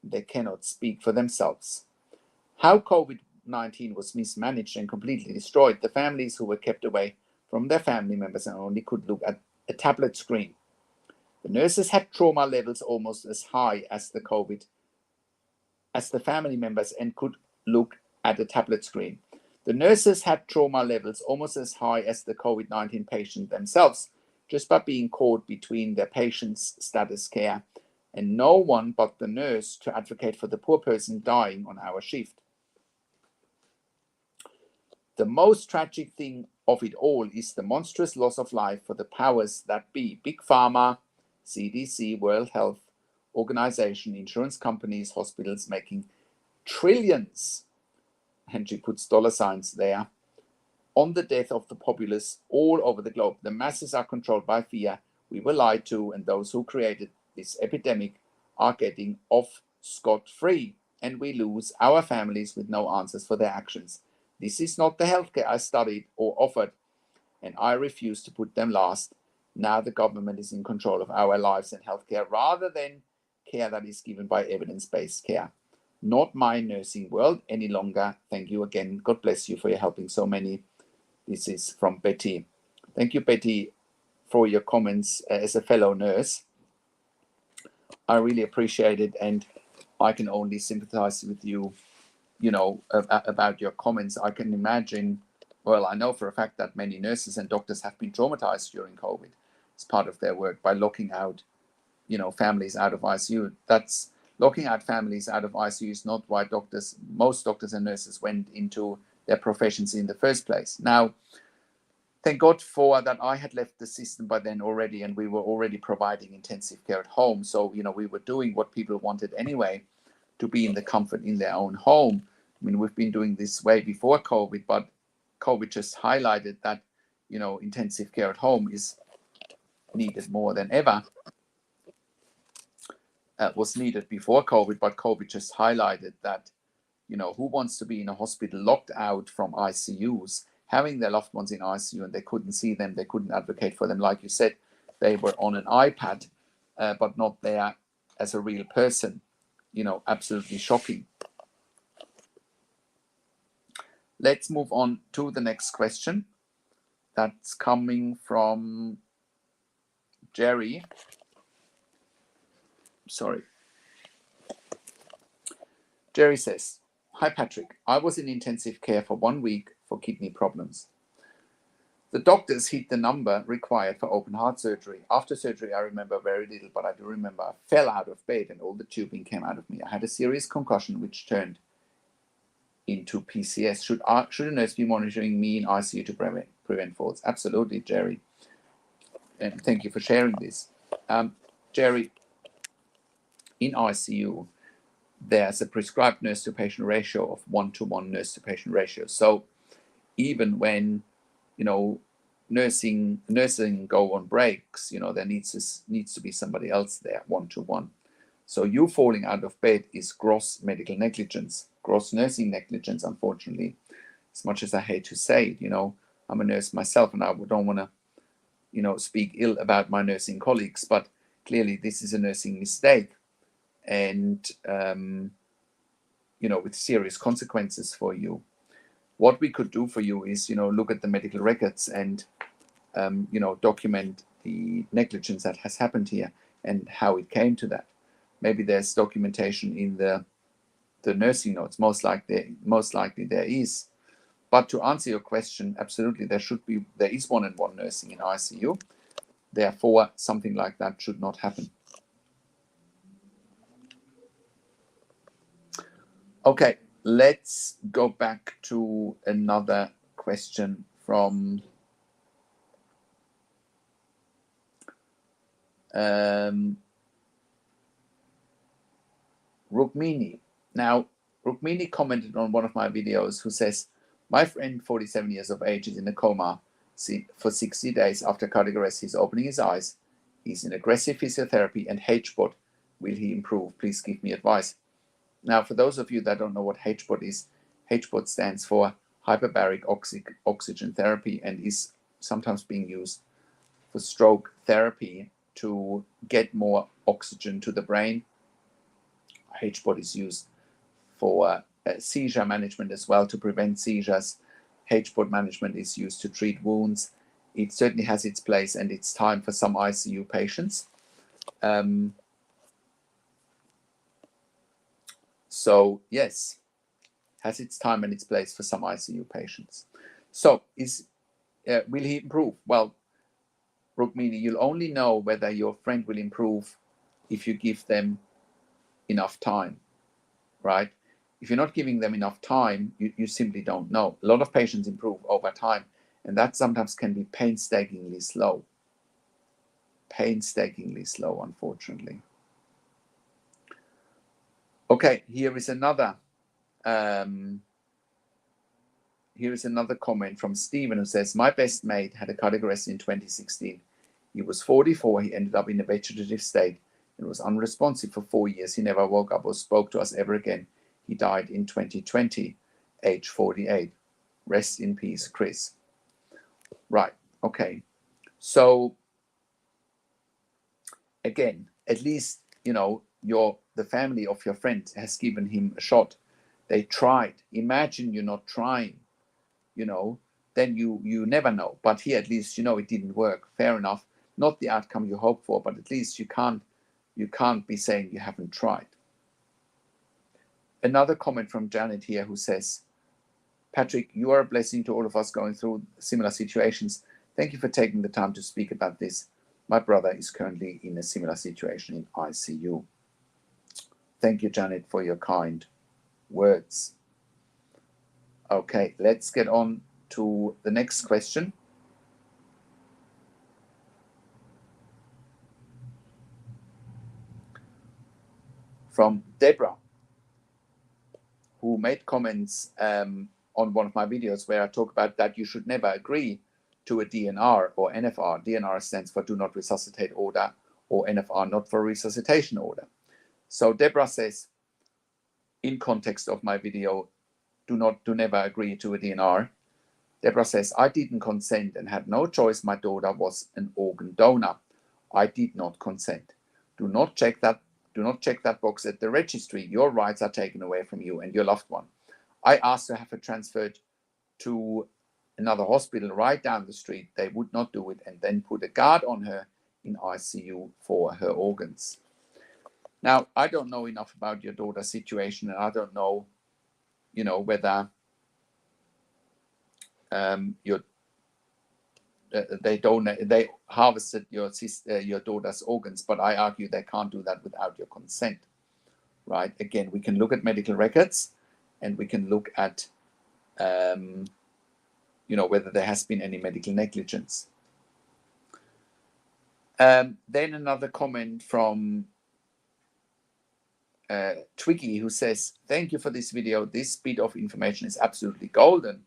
they cannot speak for themselves. How COVID-19 was mismanaged and completely destroyed the families who were kept away from their family members and only could look at a tablet screen. The nurses had trauma levels almost as high as the family members and could look at a tablet screen. The nurses had trauma levels almost as high as the COVID-19 patient themselves, just by being caught between their patient's status care and no one but the nurse to advocate for the poor person dying on our shift. The most tragic thing of it all is the monstrous loss of life for the powers that be: Big Pharma, CDC, World Health Organization, insurance companies, hospitals, making trillions, and she puts dollar signs there, on the death of the populace all over the globe. The masses are controlled by fear. We were lied to, and those who created this epidemic are getting off scot-free, and we lose our families with no answers for their actions. This is not the healthcare I studied or offered, and I refuse to put them last. Now the government is in control of our lives and healthcare rather than care that is given by evidence-based care. Not my nursing world any longer. Thank you again. God bless you for your helping so many. This is from Betty. Thank you, Betty, for your comments as a fellow nurse. I really appreciate it, and I can only sympathize with you, about your comments. I can imagine, well, I know for a fact that many nurses and doctors have been traumatized during COVID as part of their work by locking out, families out of ICU. That's locking out families out of ICU is not why most doctors and nurses went into their professions in the first place. Now, thank God for that I had left the system by then already, and we were already providing intensive care at home. So, we were doing what people wanted anyway, to be in the comfort in their own home. I mean, we've been doing this way before COVID, but COVID just highlighted that, intensive care at home is needed more than ever. Was needed before COVID, but COVID just highlighted that, who wants to be in a hospital locked out from ICUs, having their loved ones in ICU, and they couldn't see them, they couldn't advocate for them. Like you said, they were on an iPad, but not there as a real person. Absolutely shocking. Let's move on to the next question. That's coming from Jerry. Sorry. Jerry says, "Hi Patrick, I was in intensive care for 1 week for kidney problems. The doctors hit the number required for open heart surgery. After surgery, I remember very little, but I do remember I fell out of bed and all the tubing came out of me. I had a serious concussion which turned into PCS. Should a nurse be monitoring me in ICU to prevent falls?" Absolutely, Jerry. And thank you for sharing this. Jerry, in ICU, there's a prescribed nurse-to-patient ratio of 1-to-1 nurse-to-patient ratio. So even when, nursing go on breaks, there needs to be somebody else there, 1-to-1. So you falling out of bed is gross medical negligence, gross nursing negligence, unfortunately. As much as I hate to say it, I'm a nurse myself, and I don't want to, speak ill about my nursing colleagues, but clearly this is a nursing mistake, and with serious consequences for you. What we could do for you is, look at the medical records and, document the negligence that has happened here and how it came to that. Maybe there's documentation in the nursing notes. Most likely there is. But to answer your question, absolutely, there is 1-on-1 nursing in ICU. Therefore, something like that should not happen. Okay, let's go back to another question from Rukmini. Now, Rukmini commented on one of my videos who says, "My friend, 47 years of age, is in a coma for 60 days after cardiac arrest. He's opening his eyes. He's in aggressive physiotherapy and HBOT. Will he improve? Please give me advice." Now, for those of you that don't know what HBOT is, HBOT stands for hyperbaric oxygen therapy and is sometimes being used for stroke therapy to get more oxygen to the brain. HBOT is used for seizure management as well, to prevent seizures. HBOT management is used to treat wounds. It certainly has its place and its time for some ICU patients. So yes, has its time and its place for some ICU patients. So will he improve? Well, Rukmini, you'll only know whether your friend will improve if you give them enough time, right? If you're not giving them enough time, you simply don't know. A lot of patients improve over time, and that sometimes can be painstakingly slow. Painstakingly slow, unfortunately. Okay, here is another comment from Stephen, who says, my best mate had a cardiac arrest in 2016. He was 44. He ended up in a vegetative state and was unresponsive for 4 years. He never woke up or spoke to us ever again. He died in 2020, age 48. Rest in peace, Chris. Right, okay. So again, at least, you know, the family of your friend has given him a shot. They tried. Imagine you're not trying, you know, then you never know. But here, at least, you know, it didn't work. Fair enough. Not the outcome you hope for, but at least you can't be saying you haven't tried. Another comment from Janet here, who says, Patrick, you are a blessing to all of us going through similar situations. Thank you for taking the time to speak about this. My brother is currently in a similar situation in ICU. Thank you, Janet, for your kind words. Okay, let's get on to the next question. From Deborah, who made comments on one of my videos where I talk about that you should never agree to a DNR or NFR. DNR stands for Do Not Resuscitate Order, or NFR, Not for Resuscitation Order. So Deborah says, in context of my video, do never agree to a DNR. Deborah says, I didn't consent and had no choice. My daughter was an organ donor. I did not consent. Do not check that box at the registry. Your rights are taken away from you and your loved one. I asked to have her transferred to another hospital right down the street. They would not do it, and then put a guard on her in ICU for her organs. Now, I don't know enough about your daughter's situation, and I don't know, you know, whether they harvested your daughter's organs, but I argue they can't do that without your consent, right? Again, we can look at medical records, and we can look at you know, whether there has been any medical negligence. Then another comment from Twiggy, who says, thank you for this video. This bit of information is absolutely golden.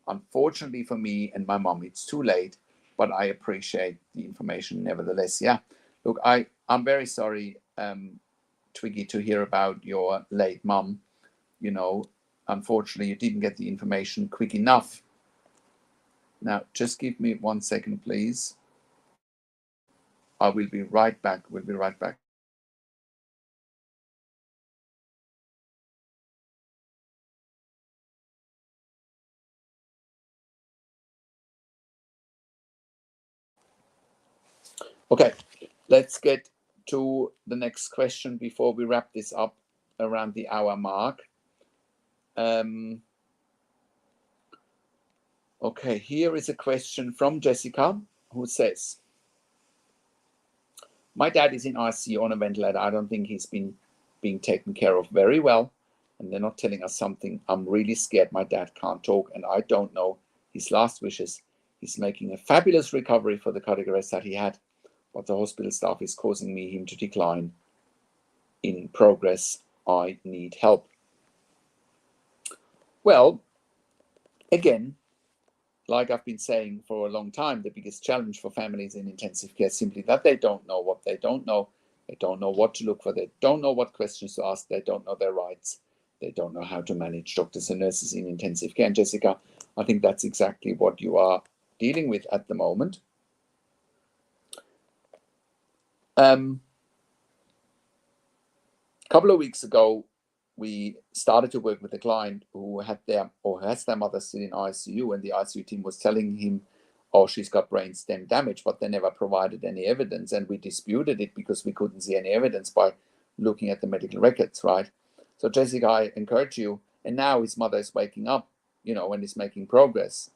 Unfortunately for me and my mom, it's too late, but I appreciate the information nevertheless. Yeah, look, I'm very sorry, Twiggy, to hear about your late mom. You know, unfortunately, you didn't get the information quick enough. Now, just give me 1 second, please. I will be right back. We'll be right back. Okay, let's get to the next question before we wrap this up around the hour mark. Okay, here is a question from Jessica, who says, my dad is in ICU on a ventilator. I don't think he's been being taken care of very well, and they're not telling us something. I'm really scared my dad can't talk, and I don't know his last wishes. He's making a fabulous recovery for the cardiac arrest that he had, but the hospital staff is causing him to decline in progress. I need help. Well, again, like I've been saying for a long time, the biggest challenge for families in intensive care is simply that they don't know what they don't know. They don't know what to look for. They don't know what questions to ask. They don't know their rights. They don't know how to manage doctors and nurses in intensive care. And Jessica, I think that's exactly what you are dealing with at the moment. A couple of weeks ago, we started to work with a client who had has their mother still in ICU, and the ICU team was telling him, oh, she's got brain stem damage, but they never provided any evidence, and we disputed it because we couldn't see any evidence by looking at the medical records, right? So Jessica, I encourage you, and now his mother is waking up, you know, and is making progress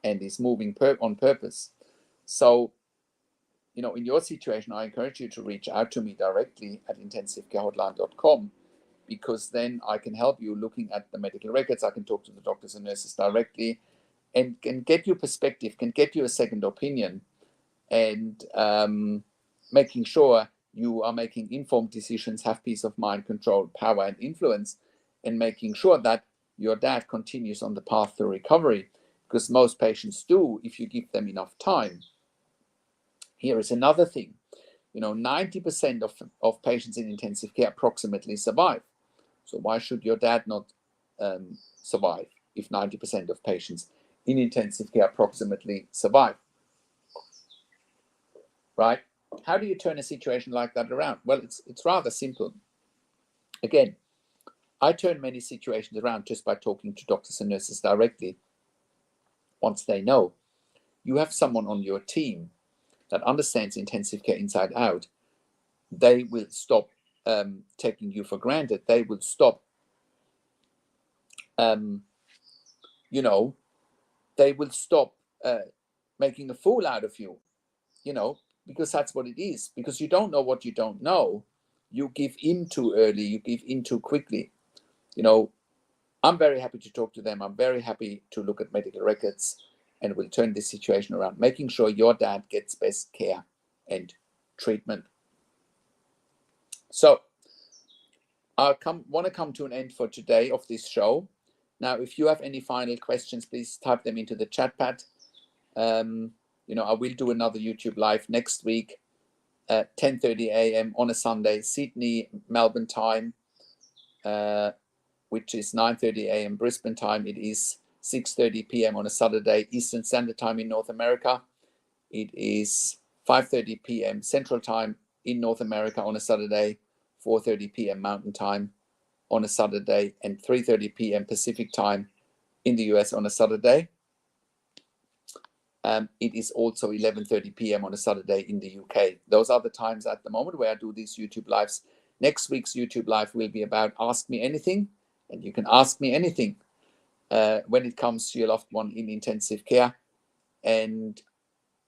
and is moving on purpose. So you know, in your situation, I encourage you to reach out to me directly at intensivecarehotline.com, because then I can help you looking at the medical records. I can talk to the doctors and nurses directly and can get you perspective, can get you a second opinion, and making sure you are making informed decisions, have peace of mind, control, power, and influence, and making sure that your dad continues on the path to recovery, because most patients do if you give them enough time. Here is another thing. You know, 90% of patients in intensive care approximately survive. So why should your dad not survive if 90% of patients in intensive care approximately survive? Right? How do you turn a situation like that around? Well, it's rather simple. Again, I turn many situations around just by talking to doctors and nurses directly. Once they know you have someone on your team that understands intensive care inside out, they will stop taking you for granted. They will stop, you know, they will stop making a fool out of you, you know, because that's what it is. Because you don't know what you don't know. You give in too early, you give in too quickly. You know, I'm very happy to talk to them. I'm very happy to look at medical records, and we'll turn this situation around, making sure your dad gets best care and treatment. So I want to come to an end for today of this show. Now, if you have any final questions, please type them into the chat pad. You know, I will do another YouTube live next week at 10:30 a.m. on a Sunday, Sydney, Melbourne time, which is 9:30 a.m. Brisbane time. It is 6:30 p.m. on a Saturday, Eastern Standard Time in North America. It is 5:30 p.m. Central Time in North America on a Saturday, 4:30 p.m. Mountain Time on a Saturday, and 3:30 p.m. Pacific Time in the US on a Saturday. It is also 11:30 p.m. on a Saturday in the UK. Those are the times at the moment where I do these YouTube lives. Next week's YouTube live will be about Ask Me Anything, and you can ask me anything when it comes to your loved one in intensive care. And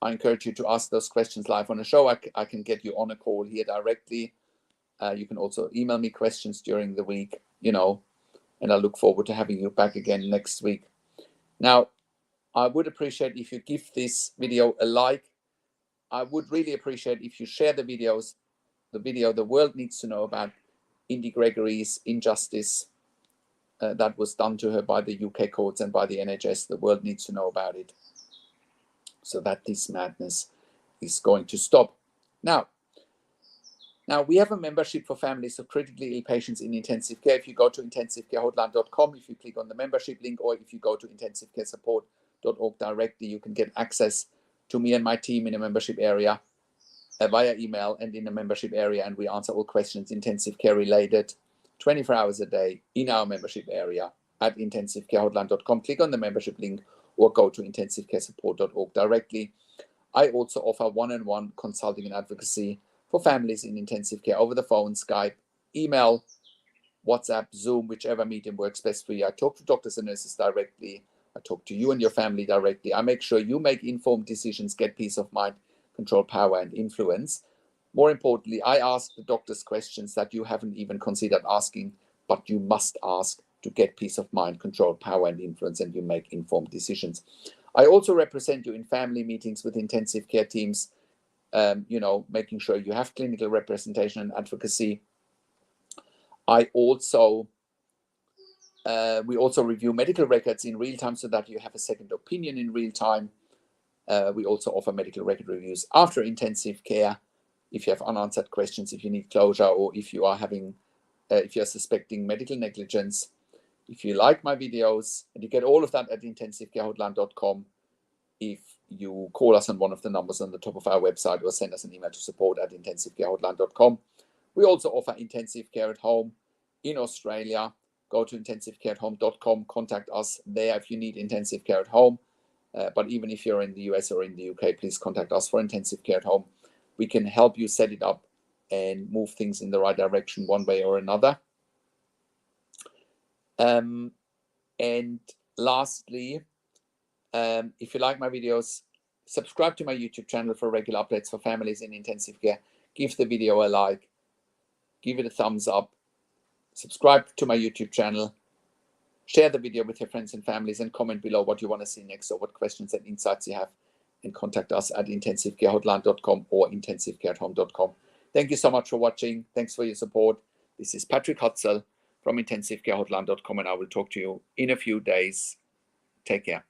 I encourage you to ask those questions live on the show. I can get you on a call here directly. You can also email me questions during the week, you know, and I look forward to having you back again next week. Now, I would appreciate if you give this video a like. I would really appreciate if you share the video the world needs to know about Indi Gregory's injustice that was done to her by the UK courts and by the NHS. The world needs to know about it so that this madness is going to stop. Now, we have a membership for families of critically ill patients in intensive care. If you go to intensivecarehotline.com, if you click on the membership link, or if you go to intensivecaresupport.org directly, you can get access to me and my team in a membership area via email and in a membership area, and we answer all questions intensive care related 24 hours a day in our membership area at intensivecarehotline.com. Click on the membership link or go to intensivecaresupport.org directly. I also offer one-on-one consulting and advocacy for families in intensive care over the phone, Skype, email, WhatsApp, Zoom, whichever medium works best for you. I talk to doctors and nurses directly. I talk to you and your family directly. I make sure you make informed decisions, get peace of mind, control, power, and influence. More importantly, I ask the doctors questions that you haven't even considered asking, but you must ask to get peace of mind, control, power, and influence, and you make informed decisions. I also represent you in family meetings with intensive care teams, you know, making sure you have clinical representation and advocacy. I also, we also review medical records in real time so that you have a second opinion in real time. We also offer medical record reviews after intensive care. If you have unanswered questions, if you need closure, or if you are having, if you're suspecting medical negligence. If you like my videos, and you get all of that at intensivecarehotline.com, if you call us on one of the numbers on the top of our website or send us an email to support@intensivecarehotline.com. We also offer intensive care at home in Australia. Go to intensivecareathome.com, contact us there if you need intensive care at home. But even if you're in the US or in the UK, please contact us for intensive care at home. We can help you set it up and move things in the right direction one way or another. And lastly, if you like my videos, Subscribe to my YouTube channel for regular updates for families in intensive care. Give the video a like, give it a thumbs up, subscribe to my YouTube channel, share the video with your friends and families, and comment below what you want to see next or what questions and insights you have, and contact us at intensivecarehotline.com or intensivecareathome.com. Thank you so much for watching. Thanks for your support. This is Patrick Hutzel from intensivecarehotline.com, and I will talk to you in a few days. Take care.